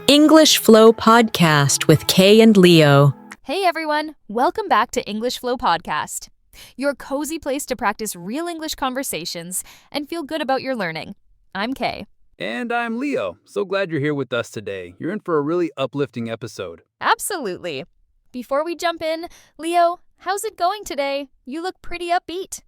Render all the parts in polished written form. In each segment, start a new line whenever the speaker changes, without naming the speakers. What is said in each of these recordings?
English Flow Podcast with Kei and Leo.
Hey everyone, welcome back to English Flow Podcast, your cozy place to practice real English conversations and feel good about your learning. I'm Kei.
And I'm Leo. So glad you're here with us today. You're in for a really uplifting episode.
Absolutely. Before we jump in, Leo, how's it going today? You look pretty upbeat.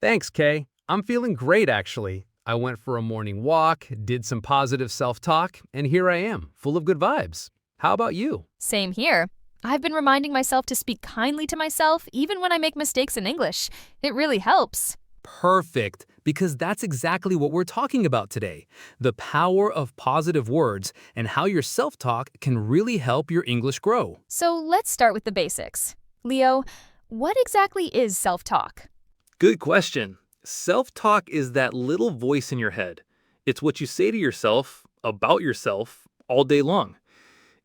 Thanks, Kay. I'm feeling great, actually. I went for a morning walk, did some positive self-talk, and here I am, full of good vibes. How about you?
Same here. I've been reminding myself to speak kindly to myself even when I make mistakes in English. It really helps.
Perfect, because that's exactly what we're talking about today. The power of positive words and how your self-talk can really help your English grow.
So let's start with the basics. Leo, what exactly is self-talk?
Good question. Self-talk is that little voice in your head. It's what you say to yourself about yourself all day long.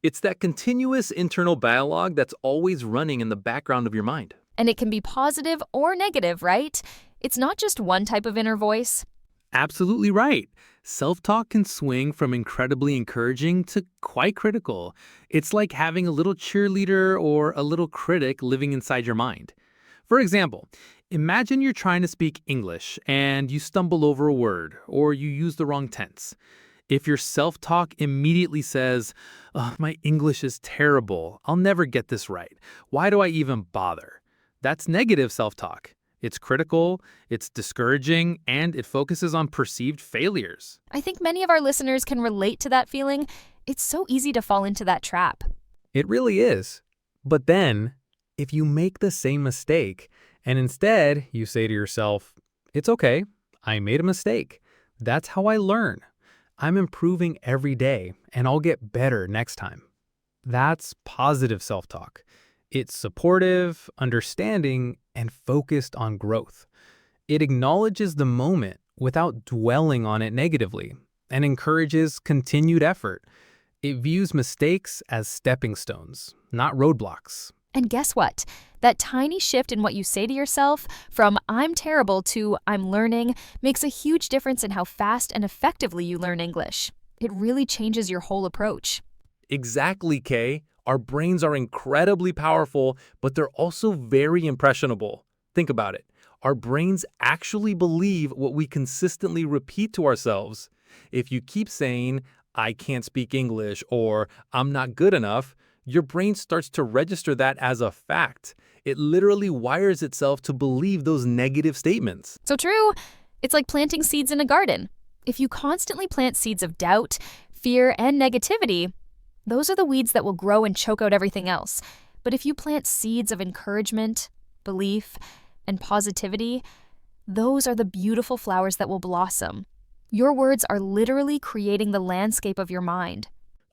It's that continuous internal dialogue that's always running in the background of your mind.
And it can be positive or negative, right? It's not just one type of inner voice.
Absolutely right. Self-talk can swing from incredibly encouraging to quite critical. It's like having a little cheerleader or a little critic living inside your mind. For example, imagine you're trying to speak English and you stumble over a word or you use the wrong tense. If your self-talk immediately says, "Oh, my English is terrible. I'll never get this right. Why do I even bother?" That's negative self-talk. It's critical, it's discouraging, and it focuses on perceived failures.
I think many of our listeners can relate to that feeling. It's so easy to fall into that trap.
It really is. But then, if you make the same mistake, and instead you say to yourself, "It's okay, I made a mistake. That's how I learn. I'm improving every day, and I'll get better next time." That's positive self-talk. It's supportive, understanding, and focused on growth. It acknowledges the moment without dwelling on it negatively, and encourages continued effort. It views mistakes as stepping stones, not roadblocks.
And guess what? That tiny shift in what you say to yourself, from "I'm terrible" to "I'm learning," makes a huge difference in how fast and effectively you learn English. It really changes your whole approach.
Exactly, Kay. Our brains are incredibly powerful, but they're also very impressionable. Think about it. Our brains actually believe what we consistently repeat to ourselves. If you keep saying, "I can't speak English," or "I'm not good enough," your brain starts to register that as a fact. It literally wires itself to believe those negative statements.
So true. It's like planting seeds in a garden. If you constantly plant seeds of doubt, fear, and negativity, those are the weeds that will grow and choke out everything else. But if you plant seeds of encouragement, belief, and positivity, those are the beautiful flowers that will blossom. Your words are literally creating the landscape of your mind.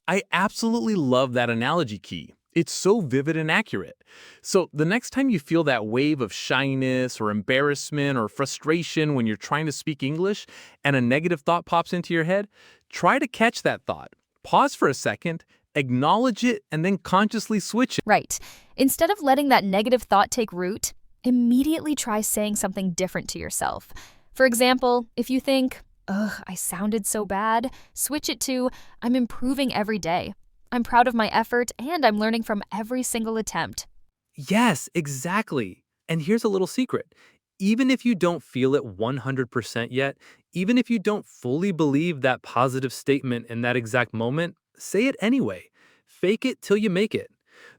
I absolutely love that analogy, Key. It's so vivid and accurate. So the next time you feel that wave of shyness or embarrassment or frustration when you're trying to speak English and a negative thought pops into your head, try to catch that thought. Pause for a second, acknowledge it, and then consciously switch it.
Right. Instead of letting that negative thought take root, immediately try saying something different to yourself. For example, if you think, "Ugh, I sounded so bad," switch it to, "I'm improving every day. I'm proud of my effort, and I'm learning from every single attempt."
Yes, exactly. And here's a little secret. Even if you don't feel it 100% yet, even if you don't fully believe that positive statement in that exact moment, say it anyway. Fake it till you make it.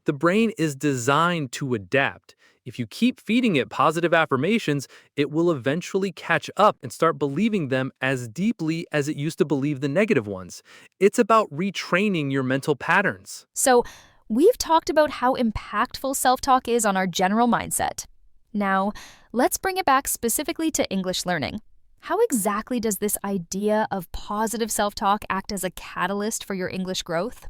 The brain is designed to adapt. If you keep feeding it positive affirmations, it will eventually catch up and start believing them as deeply as it used to believe the negative ones. It's about retraining your mental patterns.
So, we've talked about how impactful self-talk is on our general mindset. Now, let's bring it back specifically to English learning. How exactly does this idea of positive self-talk act as a catalyst for your English growth?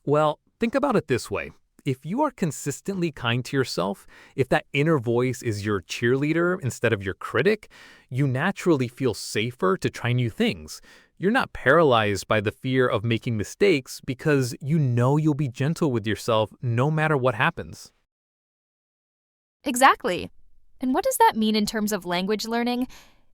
Well, think about it this way. If you are consistently kind to yourself, if that inner voice is your cheerleader instead of your critic, you naturally feel safer to try new things. You're not paralyzed by the fear of making mistakes because you know you'll be gentle with yourself no matter what happens.
Exactly. And what does that mean in terms of language learning?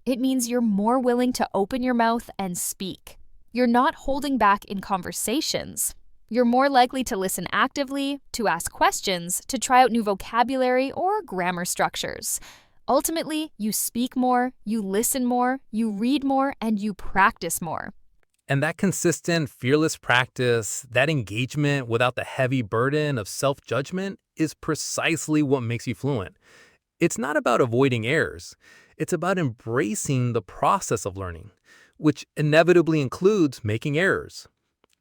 It means you're more willing to open your mouth and speak. You're not holding back in conversations. You're more likely to listen actively, to ask questions, to try out new vocabulary or grammar structures. Ultimately, you speak more, you listen more, you read more, and you practice more.
And that consistent, fearless practice, that engagement without the heavy burden of self-judgment is precisely what makes you fluent. It's not about avoiding errors. It's about embracing the process of learning, which inevitably includes making errors.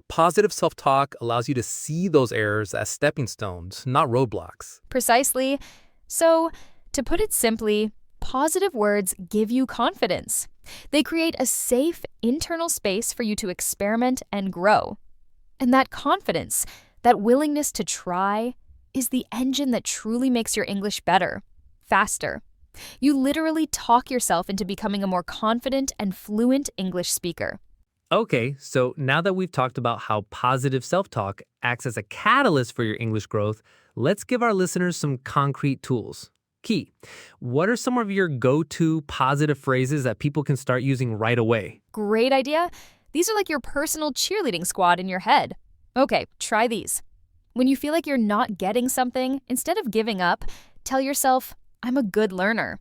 Positive self-talk allows you to see those errors as stepping stones, not roadblocks.
Precisely. So, to put it simply, positive words give you confidence. They create a safe internal space for you to experiment and grow. And that confidence, that willingness to try, is the engine that truly makes your English better, faster. You literally talk yourself into becoming a more confident and fluent English speaker.
Okay, so now that we've talked about how positive self-talk acts as a catalyst for your English growth, let's give our listeners some concrete tools. Kei, what are some of your go-to positive phrases that people can start using right away?
Great idea. These are like your personal cheerleading squad in your head. Okay, try these. When you feel like you're not getting something, instead of giving up, tell yourself, I'm a good learner.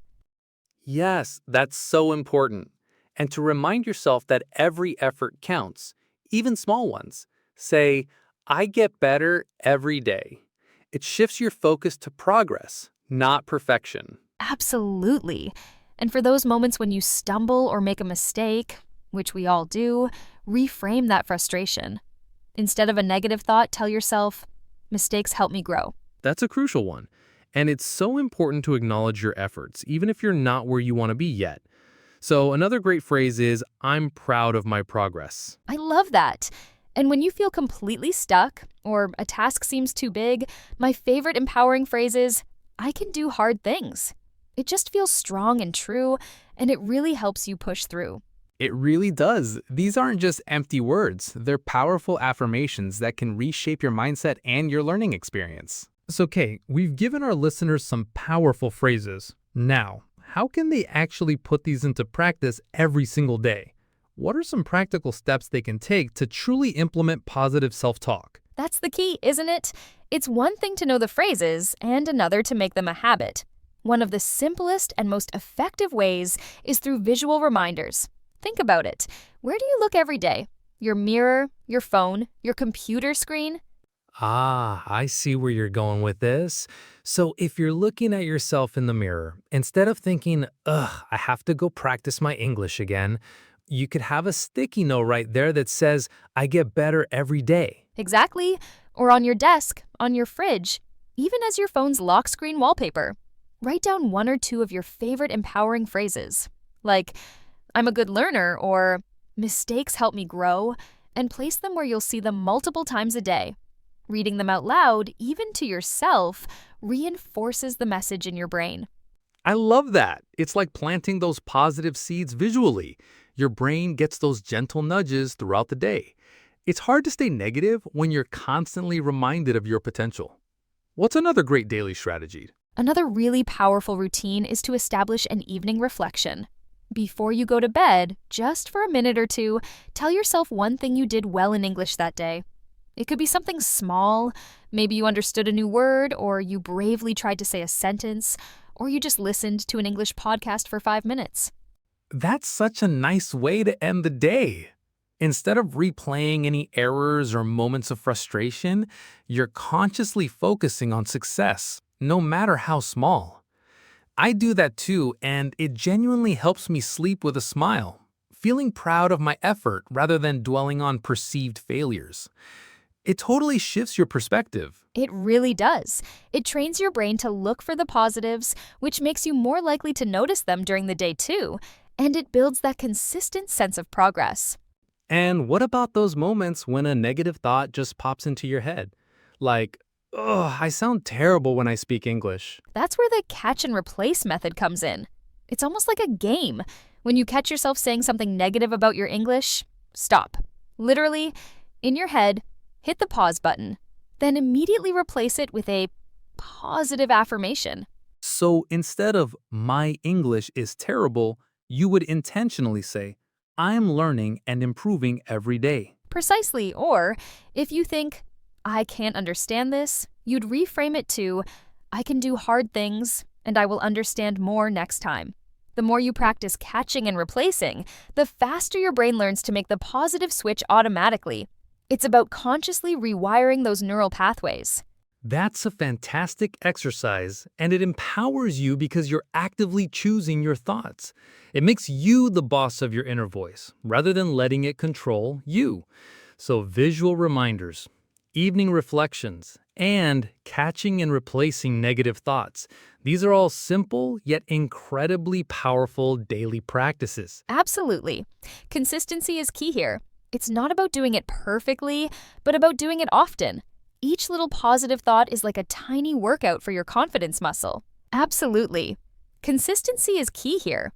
Yes, that's so important. And to remind yourself that every effort counts, even small ones. Say, I get better every day. It shifts your focus to progress, not perfection.
Absolutely. And for those moments when you stumble or make a mistake, which we all do, reframe that frustration. Instead of a negative thought, tell yourself, mistakes help me grow.
That's a crucial one. And it's so important to acknowledge your efforts, even if you're not where you want to be yet. So another great phrase is, I'm proud of my progress.
I love that. And when you feel completely stuck or a task seems too big, my favorite empowering phrase is, I can do hard things. It just feels strong and true, and it really helps you push through.
It really does. These aren't just empty words. They're powerful affirmations that can reshape your mindset and your learning experience. So, Kei, we've given our listeners some powerful phrases. Now, how can they actually put these into practice every single day? What are some practical steps they can take to truly implement positive self-talk?
That's the key, isn't it? It's one thing to know the phrases and another to make them a habit. One of the simplest and most effective ways is through visual reminders. Think about it. Where do you look every day? Your mirror, your phone, your computer screen?
Ah, I see where you're going with this. So if you're looking at yourself in the mirror, instead of thinking, ugh, I have to go practice my English again, you could have a sticky note right there that says, I get better every day.
Exactly. Or on your desk, on your fridge, even as your phone's lock screen wallpaper. Write down one or two of your favorite empowering phrases, like, I'm a good learner, or mistakes help me grow, and place them where you'll see them multiple times a day. Reading them out loud, even to yourself, reinforces the message in your brain.
I love that. It's like planting those positive seeds visually. Your brain gets those gentle nudges throughout the day. It's hard to stay negative when you're constantly reminded of your potential. What's another great daily strategy?
Another really powerful routine is to establish an evening reflection. Before you go to bed, just for a minute or two, tell yourself one thing you did well in English that day. It could be something small. Maybe you understood a new word, or you bravely tried to say a sentence, or you just listened to an English podcast for 5 minutes.
That's such a nice way to end the day. Instead of replaying any errors or moments of frustration, you're consciously focusing on success, no matter how small. I do that too, and it genuinely helps me sleep with a smile, feeling proud of my effort rather than dwelling on perceived failures. It totally shifts your perspective.
It really does. It trains your brain to look for the positives, which makes you more likely to notice them during the day too, and it builds that consistent sense of progress.
And what about those moments when a negative thought just pops into your head? Like, oh, I sound terrible when I speak English.
That's where the catch and replace method comes in. It's almost like a game. When you catch yourself saying something negative about your English, stop. Literally, in your head, hit the pause button, then immediately replace it with a positive affirmation.
So instead of, my English is terrible, you would intentionally say,
I'm learning and improving every day.
Precisely. Or if you think, I can't understand this, you'd reframe it to, I can do hard things and I will understand more next time. The more you practice catching and replacing, the faster your brain learns to make the positive switch automatically. It's about consciously rewiring those neural pathways.
That's a fantastic exercise, and it empowers you because you're actively choosing your thoughts. It makes you the boss of your inner voice, rather than letting it control you. So visual reminders, evening reflections, and catching and replacing negative thoughts. These are all simple yet incredibly powerful daily practices.
Absolutely. Consistency is key here. It's not about doing it perfectly, but about doing it often. Each little positive thought is like a tiny workout for your confidence muscle. Absolutely. Consistency is key here.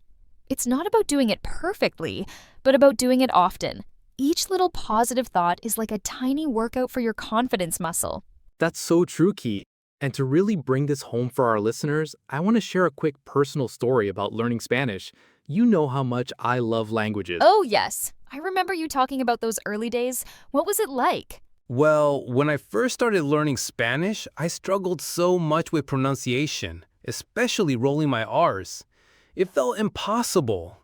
It's not about doing it perfectly, but about doing it often. Each little positive thought is like a tiny workout for your confidence muscle.
That's so true, Kei. And to really bring this home for our listeners, I want to share a quick personal story about learning Spanish. You know how much I love languages.
Oh, yes. I remember you talking about those early days. What was it like?
Well, when I first started learning Spanish, I struggled so much with pronunciation, especially rolling my R's. It felt impossible.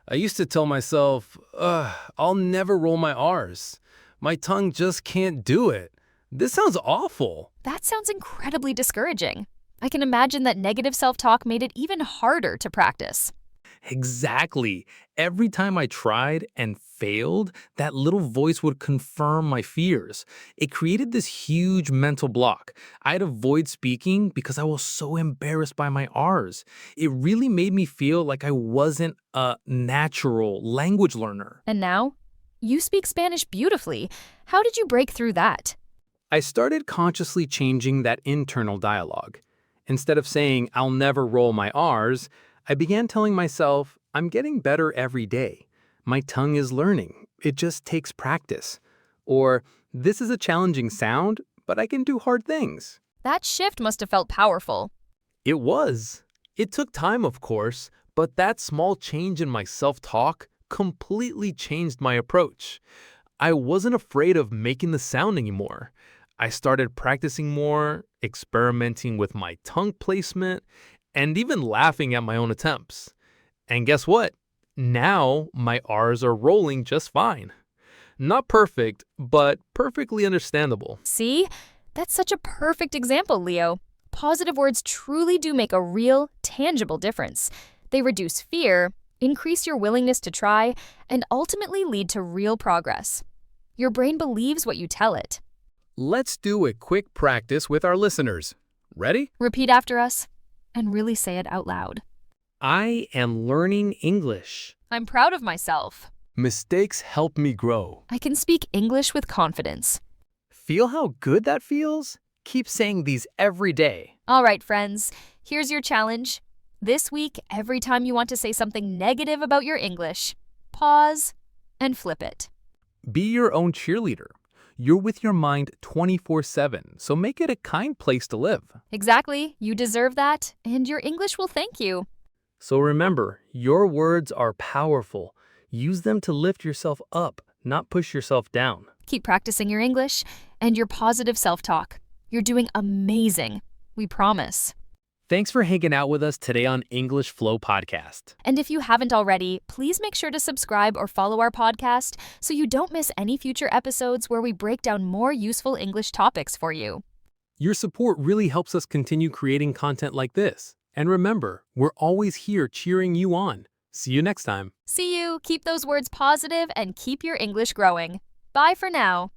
I used to tell myself, I'll never roll my R's. My tongue just can't do it. This sounds awful.
That sounds incredibly discouraging. I can imagine that negative self-talk made it even harder to practice.
Exactly. Every time I tried and failed, that little voice would confirm my fears. It created this huge mental block. I'd avoid speaking because I was so embarrassed by my R's. It really made me feel like I wasn't a natural language learner.
And now? You speak Spanish beautifully. How did you break through that?
I started consciously changing that internal dialogue. Instead of saying, I'll never roll my R's, I began telling myself, I'm getting better every day. My tongue is learning. It just takes practice. Or, this is a challenging sound, but I can do hard things.
That shift must have felt powerful.
It was. It took time, of course, but that small change in my self-talk completely changed my approach. I wasn't afraid of making the sound anymore. I started practicing more, experimenting with my tongue placement, and even laughing at my own attempts. And guess what? Now my R's are rolling just fine. Not perfect, but perfectly understandable.
See? That's such a perfect example, Leo. Positive words truly do make a real, tangible difference. They reduce fear, increase your willingness to try, and ultimately lead to real progress. Your brain believes what you tell it.
Let's do a quick practice with our listeners. Ready?
Repeat after us and really say it out loud.
I am learning English.
I'm proud of myself.
Mistakes help me grow.
I can speak English with confidence.
Feel how good that feels? Keep saying these every day.
All right, friends, here's your challenge. This week, every time you want to say something negative about your English, pause and flip it.
Be your own cheerleader. You're with your mind 24/7, so make it a kind place to live.
Exactly. You deserve that, and your English will thank you.
So remember, your words are powerful. Use them to lift yourself up, not push yourself down.
Keep practicing your English and your positive self-talk. You're doing amazing. We promise.
Thanks for hanging out with us today on English Flow Podcast.
And if you haven't already, please make sure to subscribe or follow our podcast so you don't miss any future episodes where we break down more useful English topics for you.
Your support really helps us continue creating content like this. And remember, we're always here cheering you on. See you next time.
See you. Keep those words positive and keep your English growing. Bye for now.